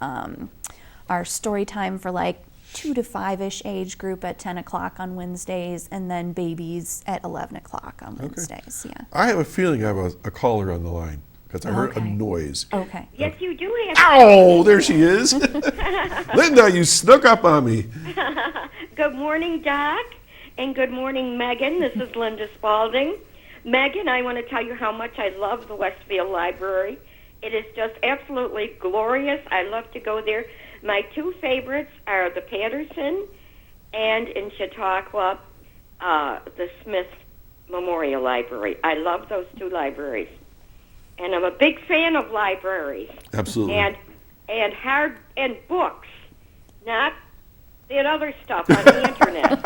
our story time for like 2 to 5-ish age group at 10 o'clock on Wednesdays, and then babies at 11 o'clock on Wednesdays. Yeah. I have a feeling I have a caller on the line because I heard a noise. Okay. Yes, you do have. Oh, there she is. Linda, you snuck up on me. Good morning, Doc, and good morning, Megan. This is Linda Spalding. Megan, I want to tell you how much I love the Westfield Library. It is just absolutely glorious. I love to go there. My two favorites are the Patterson and in Chautauqua, the Smith Memorial Library. I love those two libraries. And I'm a big fan of libraries. Absolutely. And hard and books, not that other stuff on the internet.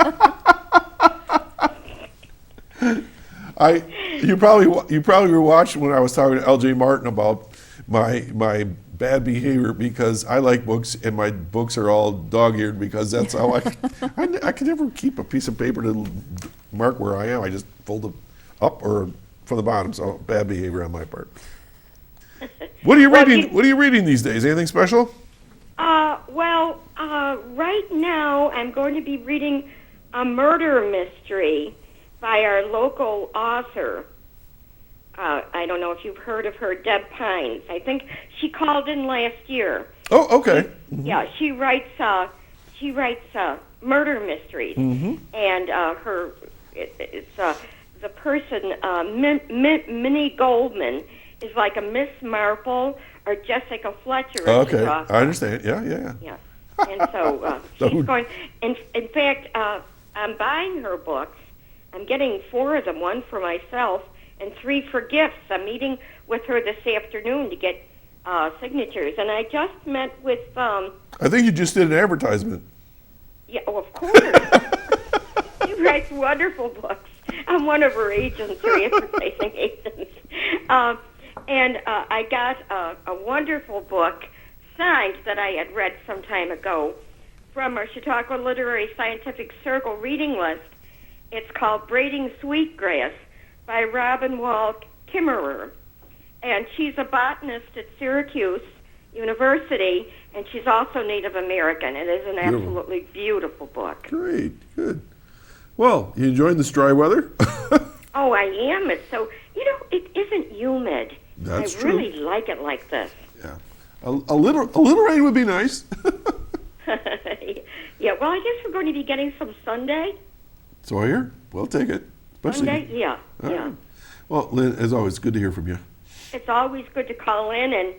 You probably were watching when I was talking to L.J. Martin about my bad behavior because I like books and my books are all dog-eared because that's how I can never keep a piece of paper to mark where I am. I just fold it up or from the bottom. So bad behavior on my part. What are you reading? What are you reading these days? Anything special? Right now I'm going to be reading a murder mystery by our local author. I don't know if you've heard of her, Deb Pines. I think she called in last year. Oh, okay. Yeah, she writes murder mysteries, and it's the person Minnie Goldman is like a Miss Marple or Jessica Fletcher. in Okay, Chautauqua. I understand. Yeah. Yeah. And so she's going. In fact, I'm buying her books. I'm getting 4 of them, 1 for myself and 3 for gifts. I'm meeting with her this afternoon to get signatures. And I just met with. I think you just did an advertisement. Yeah, of course. She writes wonderful books. I'm one of her agents, her advertising agents. And I got a wonderful book signed that I had read some time ago from our Chautauqua Literary Scientific Circle reading list. It's called Braiding Sweetgrass by Robin Wall Kimmerer. And she's a botanist at Syracuse University, and she's also Native American. It is an absolutely beautiful book. Great, good. Well, you enjoying this dry weather? Oh, I am. It's so, it isn't humid. That's I true. really like it like this. Yeah. A little rain would be nice. Yeah, well, I guess we're going to be getting some Sunday. So I hear. We'll take it. Especially. Sunday? Yeah, All yeah. right. Well, Lynn, as always, good to hear from you. It's always good to call in. And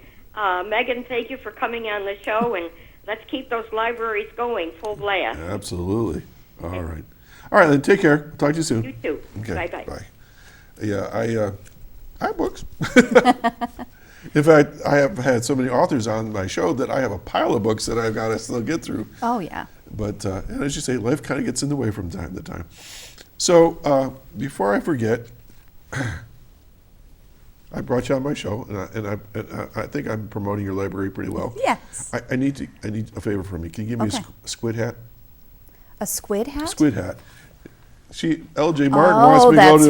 Megan, thank you for coming on the show. And let's keep those libraries going full blast. Absolutely. All right. All right, then take care. Talk to you soon. You too. Okay. Bye-bye. Bye. Yeah, I have books. In fact, I have had so many authors on my show that I have a pile of books that I've got to still get through. Oh, yeah. But and as you say, life kind of gets in the way from time to time. So before I forget, I brought you on my show, and I think I'm promoting your library pretty well. Yes. I need a favor from you. Can you give me a squid hat? A squid hat? Squid hat. L.J. Martin wants me to go to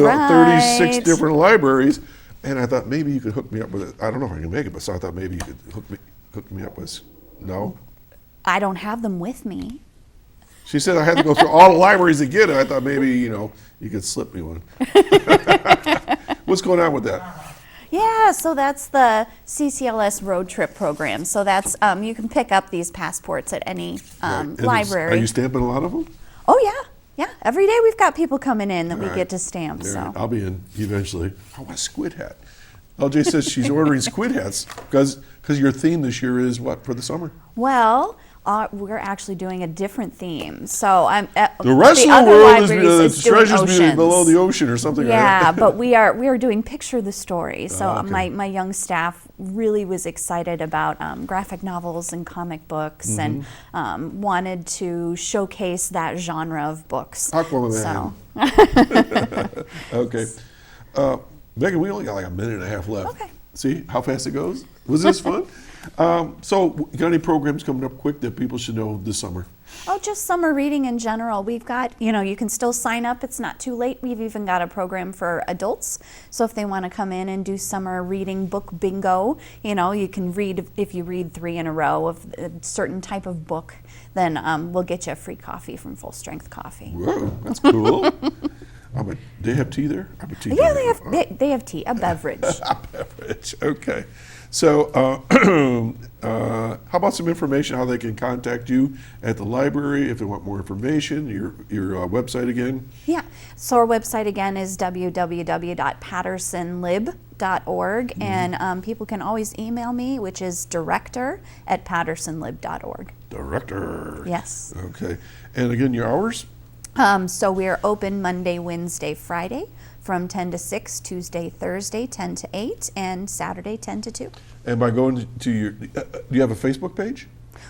36 different libraries, and I thought maybe you could hook me up with it. I don't know if I can make it, but so I thought maybe you could hook me up with. No. I don't have them with me. She said I had to go through all the libraries to get it. I thought maybe you could slip me one. What's going on with that? Yeah, so that's the CCLS road trip program. So that's you can pick up these passports at any library. Are you stamping a lot of them? Oh yeah. Every day we've got people coming in that we get to stamp. So I'll be in eventually. I want a squid hat. LJ says she's ordering squid hats because your theme this year is what for the summer? Well, we're actually doing a different theme. So the rest of the world is treasures below the ocean or something. Yeah, right? but we are doing Picture the Story. So okay. my young staff really was excited about graphic novels and comic books, and wanted to showcase that genre of books. Aquaman. So. Okay, Megan, we only got like a minute and a half left. Okay. See how fast it goes? Was this fun? So, you got any programs coming up quick that people should know this summer? Oh, just summer reading in general. We've got, you can still sign up. It's not too late. We've even got a program for adults. So if they want to come in and do summer reading book bingo, you can read, if you read 3 in a row of a certain type of book, then we'll get you a free coffee from Full Strength Coffee. Whoa, that's cool. Do they have tea there? I'm a tea Yeah, drinker. they have tea, a beverage. A beverage, okay. So how about some information, how they can contact you at the library if they want more information, your website again? Yeah, so our website again is www.pattersonlib.org, and people can always email me, which is director@pattersonlib.org. Director. Yes. Okay, and again, your hours? So we're open Monday, Wednesday, Friday from 10 to 6, Tuesday, Thursday, 10 to 8, and Saturday, 10 to 2. And by going to your, do you have a Facebook page?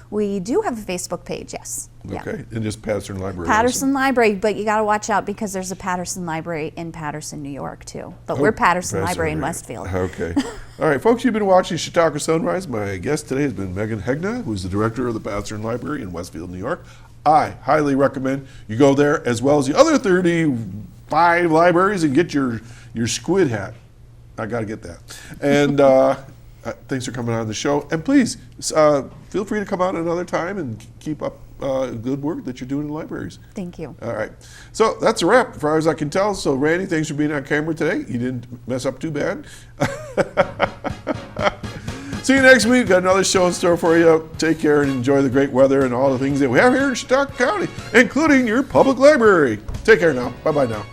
We do have a Facebook page, yes. Okay, and just Patterson Library. Patterson Library, but you got to watch out because there's a Patterson Library in Patterson, New York, too. But we're Patterson Library in Westfield. Okay. All right, folks, you've been watching Chautauqua Sunrise. My guest today has been Megan Hegna, who's the director of the Patterson Library in Westfield, New York. I highly recommend you go there as well as the other 35 libraries and get your squid hat. I got to get that. And thanks for coming on the show. And please, feel free to come out another time and keep up good work that you're doing in libraries. Thank you. All right. So that's a wrap, as far as I can tell. So, Randy, thanks for being on camera today. You didn't mess up too bad. See you next week. Got another show in store for you. Take care and enjoy the great weather and all the things that we have here in Chautauqua County, including your public library. Take care now. Bye-bye now.